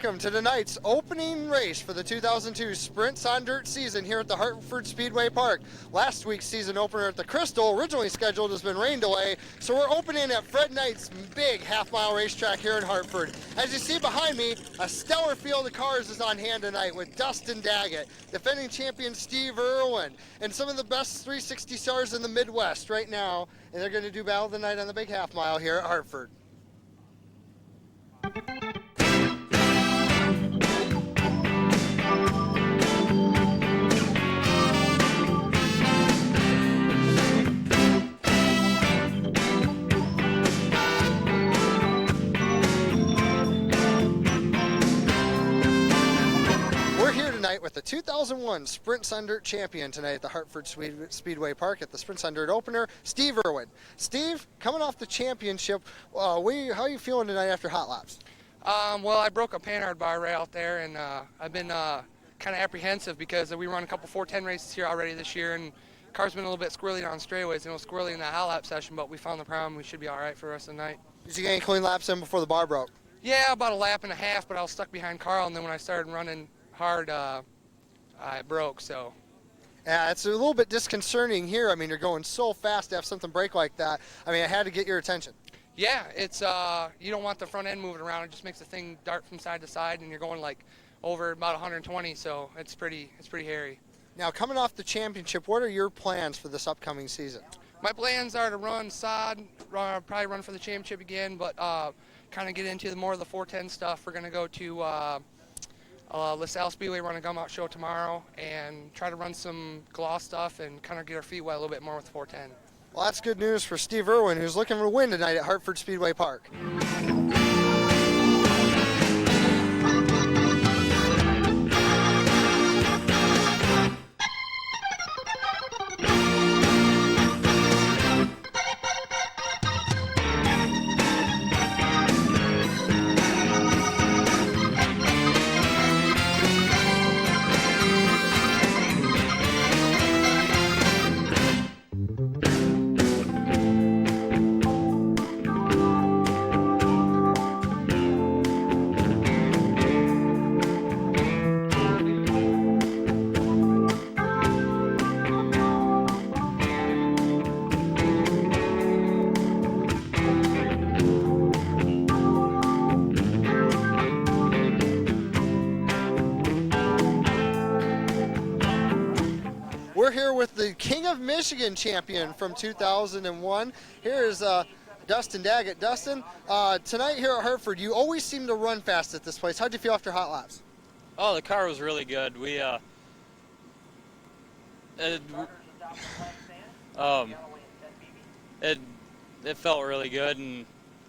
welcome to tonight's opening race for the 2002 Sprints on Dirt season here at the Hartford Speedway Park. Last week's season opener at the Crystal, originally scheduled, has been rained away, so we're opening at Fred Knight's big half-mile racetrack here in Hartford. As you see behind me, a stellar field of cars is on hand tonight with Dustin Daggett, defending champion Steve Irwin, and some of the best 360 stars in the Midwest right now, and they're going to do battle tonight on the big half-mile here at Hartford. With the 2001 Sprints on Dirt champion tonight at the Hartford Speedway Park at the Sprints on Dirt opener, Steve Irwin. Steve, coming off the championship, how are you feeling tonight after hot laps? Well, I broke a Panhard bar right out there, and I've been kind of apprehensive because we run a couple 410 races here already this year, and car's been a little bit squirrely on straightaways, and it was squirrely in that hot lap session, but we found the problem. We should be all right for the rest of the night. Did you get any clean laps in before the bar broke? Yeah, about a lap and a half, but I was stuck behind Carl, and then when I started running hard, I broke, so. Yeah, it's a little bit disconcerting here. I mean, you're going so fast to have something break like that. I mean, I had to get your attention. Yeah, it's you don't want the front end moving around. It just makes the thing dart from side to side, and you're going like over about 120, so it's pretty hairy. Now, coming off the championship, what are your plans for this upcoming season? My plans are to run sod, probably run for the championship again, but kind of get into more of the 410 stuff. We're going to go to LaSalle Speedway, run a gum out show tomorrow, and try to run some gloss stuff and kind of get our feet wet a little bit more with 410. Well, that's good news for Steve Irwin, who's looking to win tonight at Hartford Speedway Park. We're here with the King of Michigan champion from 2001. Here is Dustin Daggett. Dustin, tonight here at Hartford, you always seem to run fast at this place. How'd you feel after hot laps? Oh, the car was really good. It felt really good, and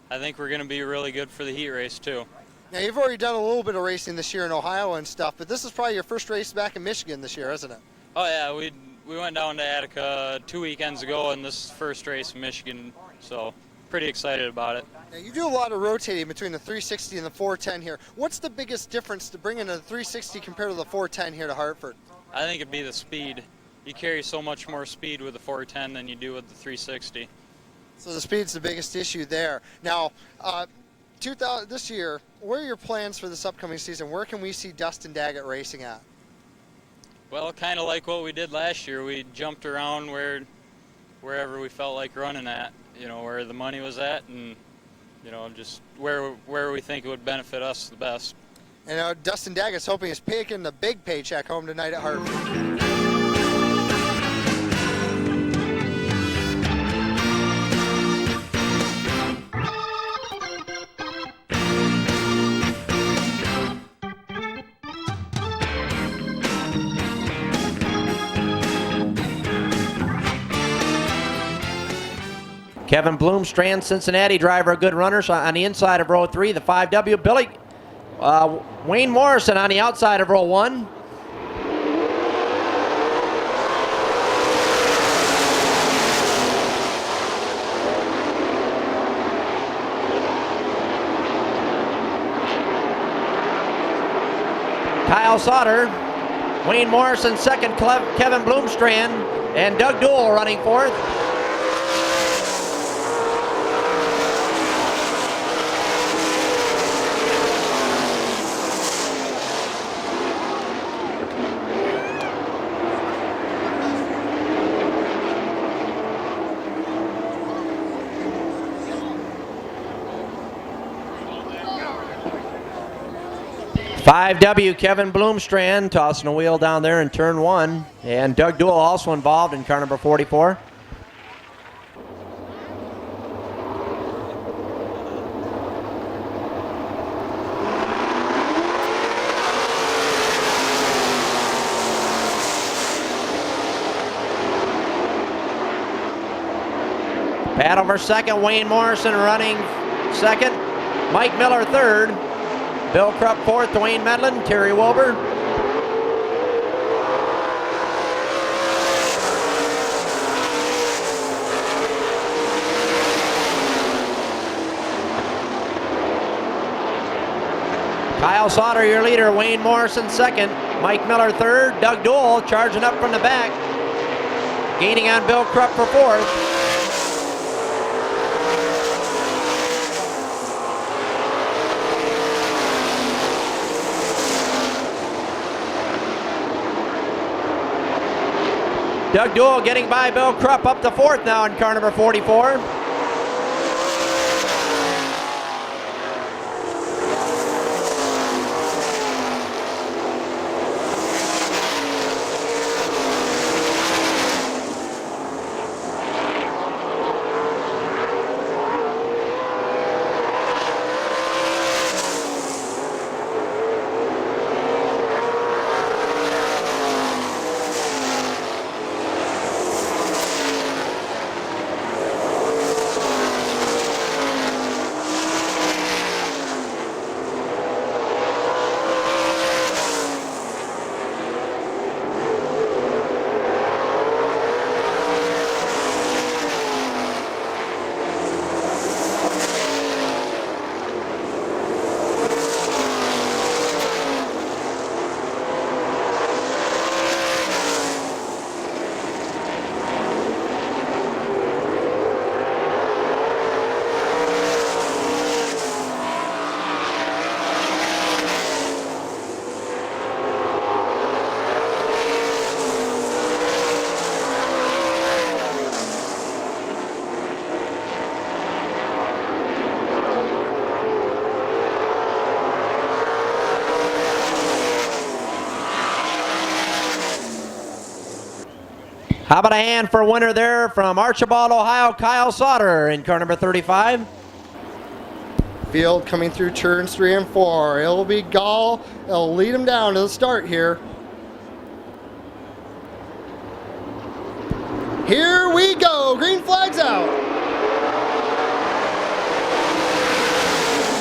I think we're going to be really good for the heat race too. Now, you've already done a little bit of racing this year in Ohio and stuff, but this is probably your first race back in Michigan this year, isn't it? Oh yeah, we went down to Attica 2 weekends ago, and this is the first race in Michigan, so pretty excited about it. Now, you do a lot of rotating between the 360 and the 410 here. What's the biggest difference to bring in a 360 compared to the 410 here to Hartford? I think it'd be the speed. You carry so much more speed with the 410 than you do with the 360. So the speed's the biggest issue there. Now, this year, what are your plans for this upcoming season? Where can we see Dustin Daggett racing at? Well, kind of like what we did last year. We jumped around wherever we felt like running at, where the money was at, and just where we think it would benefit us the best. And Dustin Daggett's hoping he's taking the big paycheck home tonight at Hartford. Kevin Bloomstrand, Cincinnati driver, a good runner. So on the inside of row 3, the 5W. Billy Wayne Morrison on the outside of row 1. Kyle Sauter, Wayne Morrison second, Kevin Bloomstrand, and Doug Duell running fourth. 5W Kevin Bloomstrand tossing a wheel down there in turn 1. And Doug Duell also involved in car number 44. Battle for second, Wayne Morrison running second. Mike Miller third. Bill Krupp fourth, Dwayne Medlin, Terry Wilbur. Kyle Sauter, your leader. Wayne Morrison second. Mike Miller third. Doug Duell charging up from the back. Gaining on Bill Krupp for fourth. Doug Duell getting by Bill Krupp up to fourth now in car number 44. How about a hand for a winner there from Archibald, Ohio, Kyle Sauter in car number 35. Field coming through turns 3 and 4. It'll be Gall. It'll lead him down to the start here. Here we go. Green flag's out.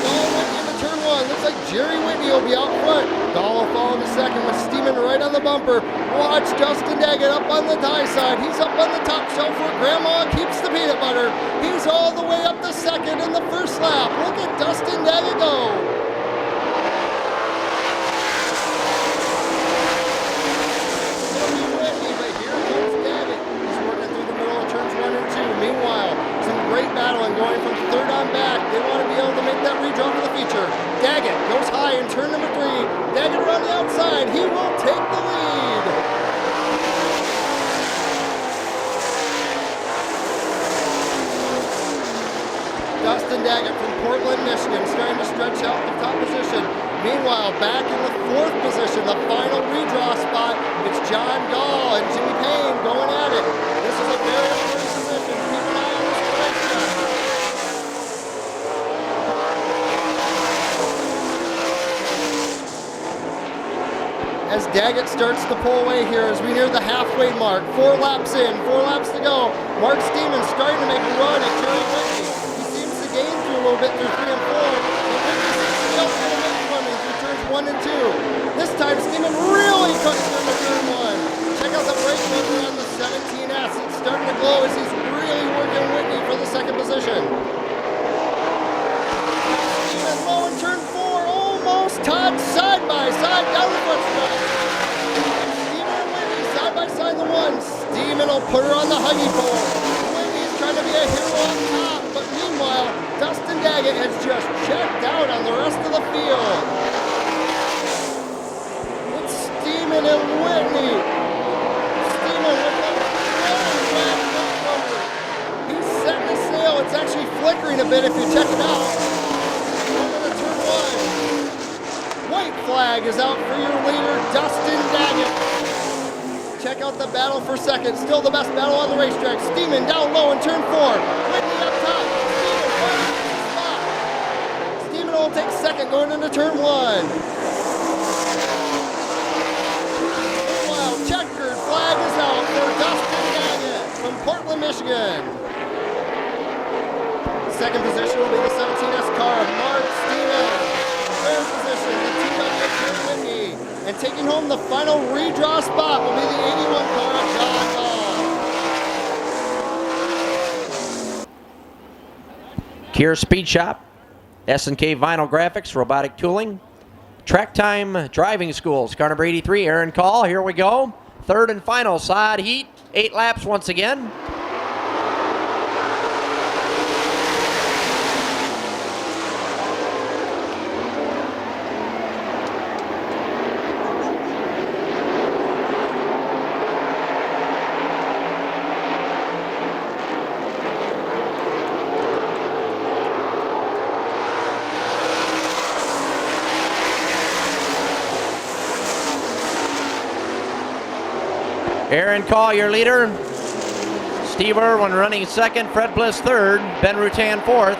Gall went into turn 1. Looks like Jerry Whitney will be out front. Gall will fall into second with Steeman right on the bumper. Watch Dustin Daggett up on the high side. He's up on the top shelf where Grandma keeps the peanut butter. He's all the way up to second in the first lap. Look at Dustin Daggett go. Whitney, but here comes Daggett. He's working through the middle of turns 1 and 2. Meanwhile, some great battling going from third on back. They want to be able to make that redraw for the feature. Daggett goes high in turn number 3. Daggett around the outside. He will take the lead. Dustin Daggett from Portland, Michigan, starting to stretch out the top position. Meanwhile, back in the 4th position, the final redraw spot, it's John Gall and Jimmy Payne going at it. This is a very important position. Keep an eye on this racetrack. As Daggett starts to pull away here as we near the halfway mark. 4 laps in, 4 laps to go. Mark Steeman starting to make a run at Jerry Whitney. Gain through a little bit through 3 and 4. Running through turns 1 and 2. This time Steeman really cooks into turn 1. Check out the brake motor on the 17S. It's starting to glow as he's really working Whitney for the 2nd position. Steeman low in turn 4. Almost tied side by side down the front stretch. Steeman and Whitney side by side the 1. Steeman will put her on the huggy pole. Whitney's trying to be a hero on top. But meanwhile, Dustin Daggett has just checked out on the rest of the field. It's Steeman and Whitney. Steeman with the he's setting the sail. It's actually flickering a bit if you check it out. Over to turn 1. white flag is out for your leader, Dustin Daggett. Check out the battle for second. Still the best battle on the racetrack. Steeman down low in turn 4. Whitney up top. Steeman will take second going into turn 1. Meanwhile, checkered flag is out for Dustin Daggett from Portland, Michigan. Second position will be the 17S car of Mark Steeman. Third position, the team of Jerry Whitney. And taking home the final redraw spot will be the 81 car of John Ball. Keir Speed Shop, S&K Vinyl Graphics, Robotic Tooling, Track Time Driving Schools, car number 83, Aaron Call. Here we go. Third and final side heat. 8 laps once again. Aaron Call, your leader. Steve Irwin running second. Fred Bliss third. Ben Rutan fourth.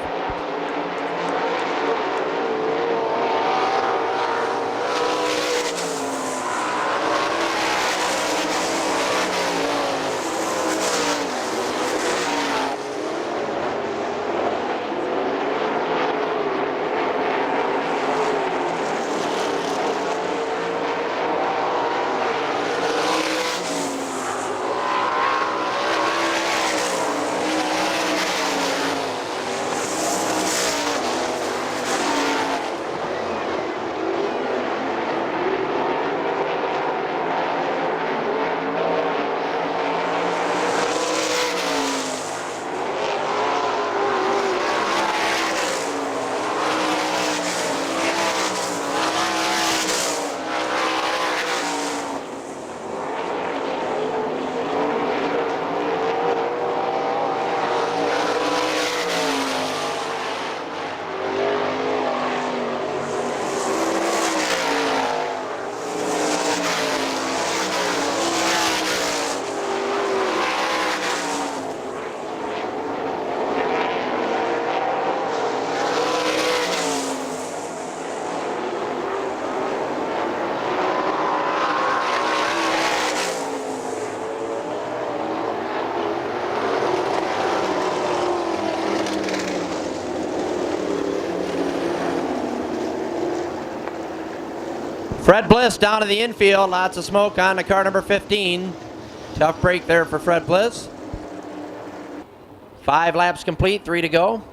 Fred Bliss down to the infield. Lots of smoke on the car number 15. Tough break there for Fred Bliss. 5 laps complete, 3 to go.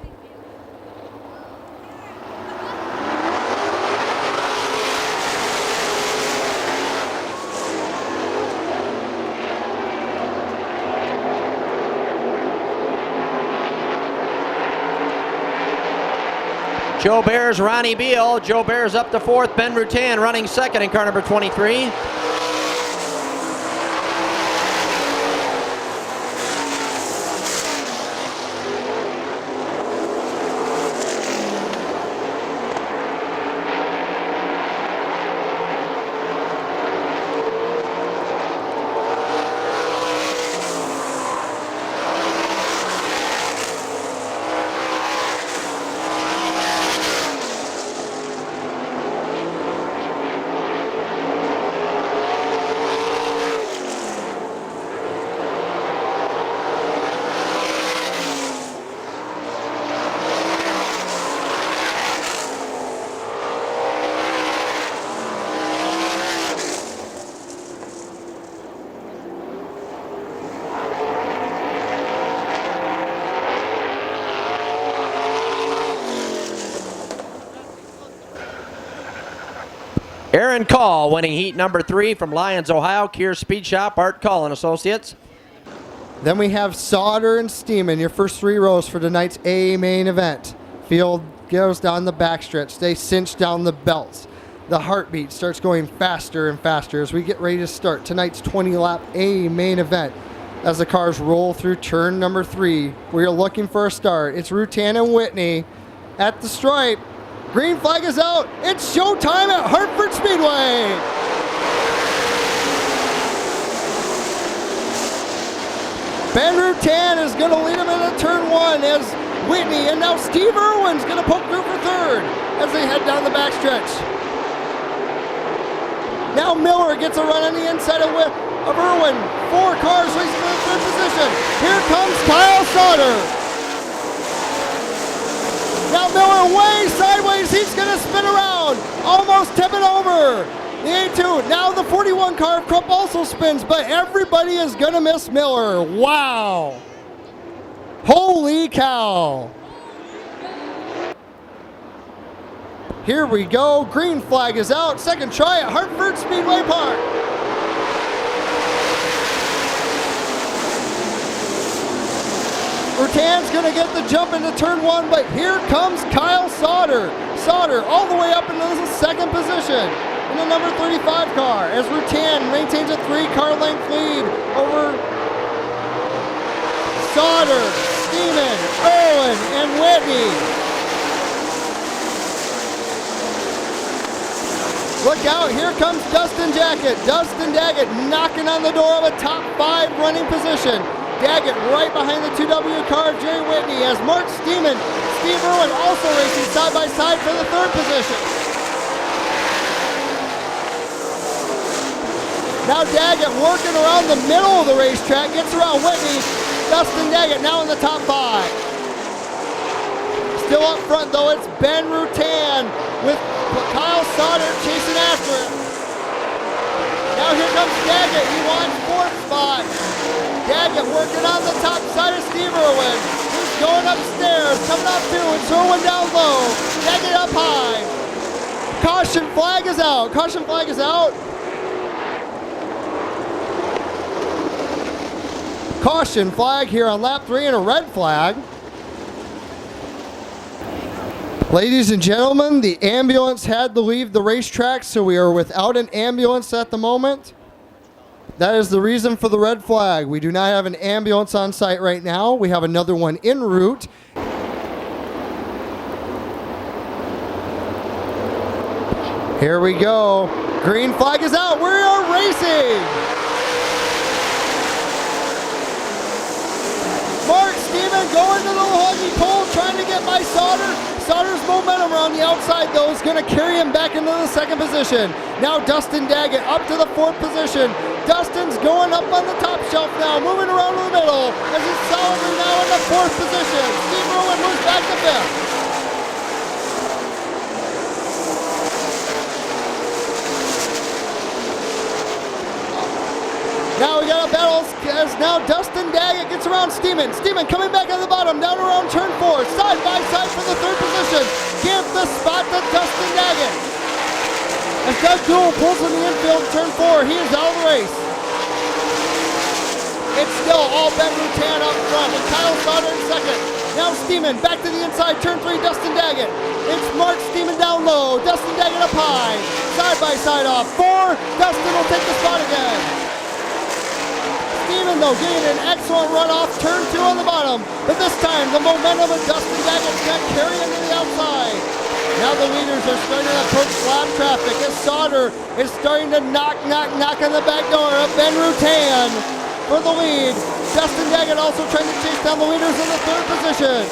Joe Bears, Ronnie Beal. Joe Bears up to 4th. Ben Rutan running second in car number 23. Aaron Call winning heat number 3 from Lyons, Ohio. Keir Speed Shop, Art Call and Associates. Then we have Sauter and Steeman, your first 3 rows for tonight's A main event. Field goes down the backstretch. They cinch down the belts. The heartbeat starts going faster and faster as we get ready to start tonight's 20-lap A main event. As the cars roll through turn number 3, we are looking for a start. It's Rutan and Whitney at the stripe. Green flag is out. It's showtime at Hartford Speedway. Ben Rutan is going to lead him into turn 1 as Whitney, and now Steve Irwin's going to poke through for third as they head down the backstretch. Now Miller gets a run on the inside of Irwin. 4 cars racing for the third position. Here comes Kyle Sauter. Now Miller way sideways. He's going to spin around, almost tipping over the A2. Now the 41 car of Krupp also spins, but everybody is going to miss Miller. Wow. Holy cow. Here we go. Green flag is out. Second try at Hartford Speedway Park. Rutan's going to get the jump into turn 1, but here comes Kyle Sauter. Sauter all the way up into the second position in the number 35 car as Rutan maintains a 3-car length lead over Sauter, Steeman, Irwin, and Whitney. Look out, here comes Dustin Daggett. Dustin Daggett knocking on the door of a top 5 running position. Daggett right behind the 2W car of Jerry Whitney as Mark Steeman, Steve Irwin also racing side by side for the 3rd position. Now Daggett working around the middle of the racetrack, gets around Whitney. Dustin Daggett now in the top 5. Still up front though, it's Ben Rutan with Kyle Sauter chasing after him. Now here comes Daggett, he wants 4th spot. Daggett working on the top side of Steve Irwin. He's going upstairs, coming up 2, and Irwin down low. Daggett up high. Caution flag is out, caution flag is out. Caution flag here on lap 3 and a red flag. Ladies and gentlemen, the ambulance had to leave the racetrack, so we are without an ambulance at the moment. That is the reason for the red flag. We do not have an ambulance on site right now. We have another one en route. Here we go. Green flag is out. We are racing. Mark Steeman going to the huggy pole, trying to get by Sauter. Sauter's momentum around the outside, though, is going to carry him back into the 2nd position. Now Dustin Daggett up to the 4th position. Dustin's going up on the top shelf now, moving around in the middle as he's solidly now in the 4th position. Steve Irwin moves back to 5th. Now we got a battle as now Dustin Daggett gets around Steeman. Steeman coming back on the bottom, down around turn 4, side by side for the 3rd position. Give the spot to Dustin Daggett. As Doug Gould pulls in the infield, turn 4, he is out of the race. It's still all Ben Rutan up front with Kyle Sauter in 2nd. Now Steeman back to the inside, turn 3, Dustin Daggett. It's Mark Steeman down low, Dustin Daggett up high. Side by side off 4, Dustin will take the spot again. Steeman, though, getting an excellent run off turn 2 on the bottom, but this time the momentum of Dustin Daggett's got carry him to the outside. Now the leaders are starting to approach lap traffic as Sauter is starting to knock on the back door of Ben Rutan for the lead. Dustin Daggett also trying to chase down the leaders in the 3rd position.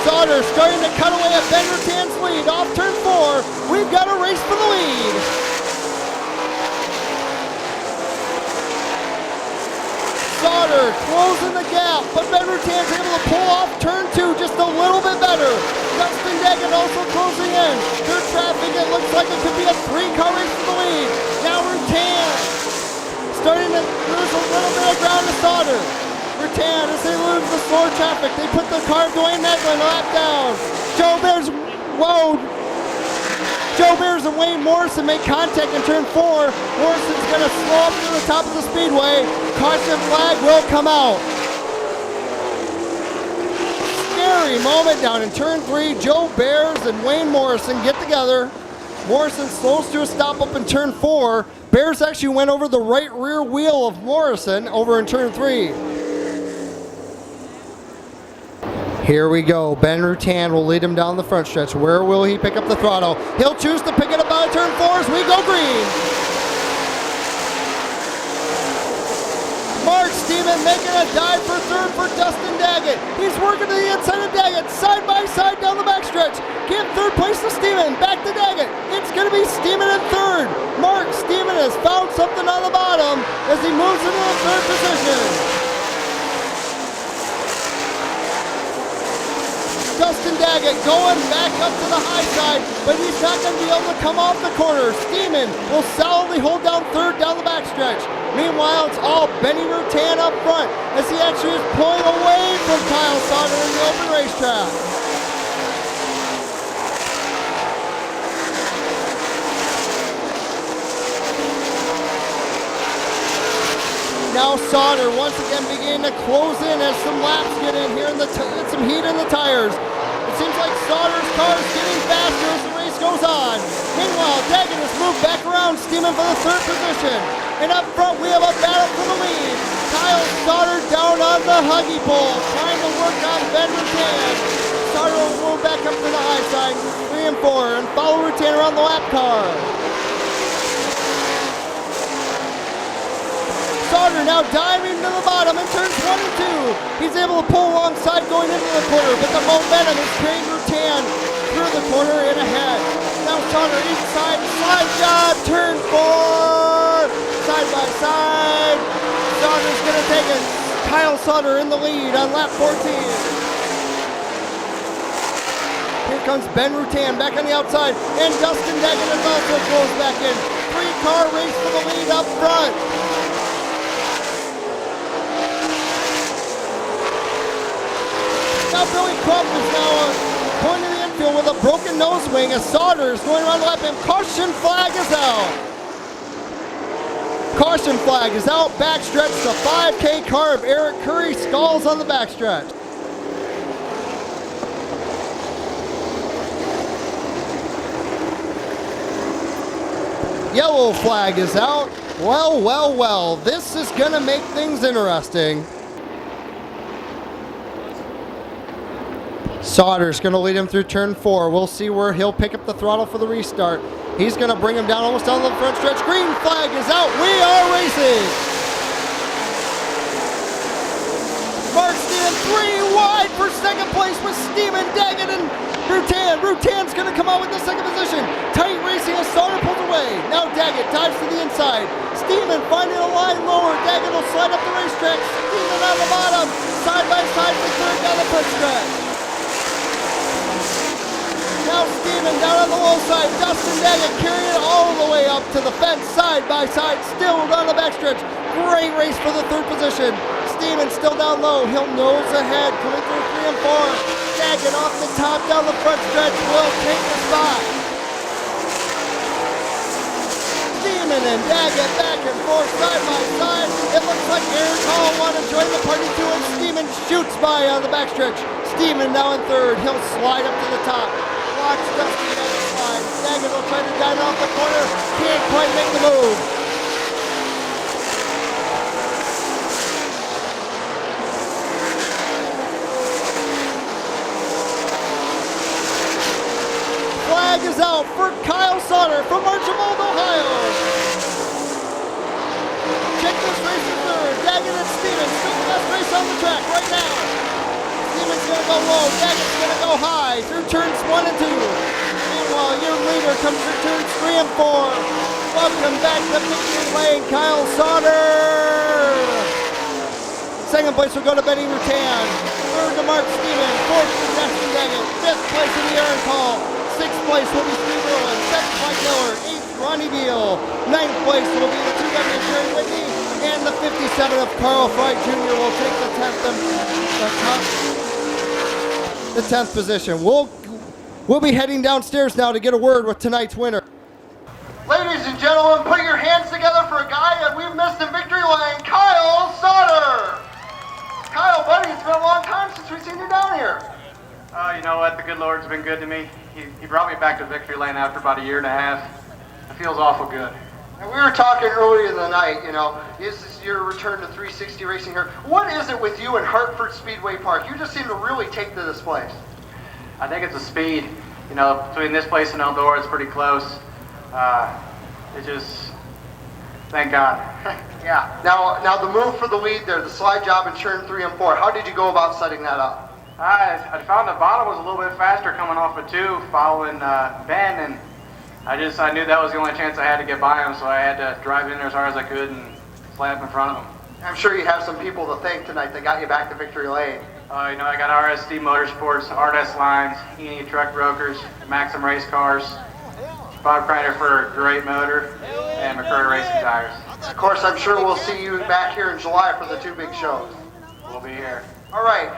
Sauter starting to cut away at Ben Rutan's lead off turn 4. We've got a race for the lead. Sauter closing the gap, but Ben Rutan's able to pull off turn 2 just a little bit better. Dustin Daggett also closing in. Through traffic, it looks like it could be a 3-car race for the lead. Now Rutan starting to lose a little bit of ground to Sauter. Rutan, as they lose the slower traffic, they put the car of Dwayne Meglin a lap down. Joe Beers and Wayne Morrison make contact in turn 4. Morrison's going to slow up to the top of the speedway. Caution flag will come out. Scary moment down in turn 3. Joe Beers and Wayne Morrison get together. Morrison slows to a stop up in turn 4. Bears actually went over the right rear wheel of Morrison over in turn 3. Here we go. Ben Rutan will lead him down the front stretch. Where will he pick up the throttle? He'll choose to pick it up by turn 4 as we go green. Mark Steeman making a dive for third for Dustin Daggett. He's working to the inside of Daggett, side by side down the backstretch. Give third place to Steeman, back to Daggett. It's going to be Steeman in third. Mark Steeman has found something on the bottom as he moves into the third position. Dustin Daggett going back up to the high side, but he's not going to be able to come off the corner. Steeman will solidly hold down third down the backstretch. Meanwhile, it's all Benny Rutan up front as he actually is pulling away from Kyle Sauter in the open racetrack. Now Sauter once again beginning to close in as some laps get in here and some heat in the tires. It seems like Sauter's car is getting faster as the race goes on. Meanwhile, Daggett has moved back around, Steeman for the third position. And up front, we have a battle for the lead. Kyle Sauter down on the huggy pole, trying to work on Ben Rutan. Sauter will move back up to the high side, 3 and 4, and follow Rutan around the lap car. Sauter now diving to the bottom in turns 1 and 2. He's able to pull alongside going into the corner, but the momentum is carrying Rutan through the corner and ahead. Now Sauter inside, slide job, turn 4, side by side. Sauter's going to take it. Kyle Sauter in the lead on lap 14. Here comes Ben Rutan back on the outside, and Dustin Daggett is also close back in. 3-car race for the lead up front. Now Billy Crump is now going to the infield with a broken nose wing as Sauter is going around the lap and caution flag is out. Caution flag is out, backstretch, the 5K car of Eric Curry stalls on the backstretch. Yellow flag is out. Well, well, well, this is gonna make things interesting. Sauter's going to lead him through turn 4. We'll see where he'll pick up the throttle for the restart. He's going to bring him down almost down the front stretch. Green flag is out. We are racing. Mark Steeman 3 wide for second place with Steeman, Daggett, and Rutan. Rutan's going to come out with the second position. Tight racing as Sauter pulls away. Now Daggett dives to the inside. Steeman finding a line lower. Daggett will slide up the racetrack. Steeman on the bottom. Side by side for third down the front stretch. Now Steeman down on the low side. Dustin Daggett carrying it all the way up to the fence, side by side, still down the backstretch. Great race for the third position. Steeman still down low. He'll nose ahead, coming through 3 and 4. Daggett off the top down the front stretch will take the spot. Steeman and Daggett back and forth, side by side. It looks like Aaron Hall want to join the party too, and Steeman shoots by on the backstretch. Steeman now in third. He'll slide up to the top. Watch Dustin Daggett slide. Daggett will try to dive off the corner. Can't quite make the move. Flag is out for Kyle Sauter from Archibald, Ohio. Check this race in third. Daggett and Steeman still the best race on the track right now. Steeman's going to go low, Daggett's going to go high through turns 1 and 2. Meanwhile, your leader comes through turns 3 and 4. Welcome back to victory lane, Kyle Sauter. Second place will go to Benny Rutan. Third to Mark Steeman. Fourth to Dustin Daggett. Fifth place in the Aaron Call. Sixth place will be Steve Irwin. Seventh, Mike Miller. Eighth, Ronnie Beal. Ninth place will be the 2W Jerry Whitney. And the 57 of Carl Fry Jr. will take the 10th position. We'll be heading downstairs now to get a word with tonight's winner. Ladies and gentlemen, put your hands together for a guy that we've missed in victory lane, Kyle Sauter. Kyle, buddy, it's been a long time since we've seen you down here. You know what? The good Lord's been good to me. He brought me back to victory lane after about a year and a half. It feels awful good. And we were talking earlier in the night, you know, this is your return to 360 racing here. What is it with you and Hartford Speedway Park? You just seem to really take to this place. I think it's the speed. You know, between this place and Eldora, it's pretty close. It just, thank God. Yeah. Now the move for the lead there, the slide job in turn 3 and 4. How did you go about setting that up? I found the bottom was a little bit faster coming off of 2 following Ben, and I knew that was the only chance I had to get by him, so I had to drive in there as hard as I could and slap in front of him. I'm sure you have some people to thank tonight that got you back to victory lane. You know, I got RSD Motorsports, RS Lines, E&E Truck Brokers, Maxim Race Cars, Bob Kreiner for a great motor, and McCurry Racing Tires. Of course, I'm sure we'll see you back here in July for the 2 big shows. We'll be here. All right.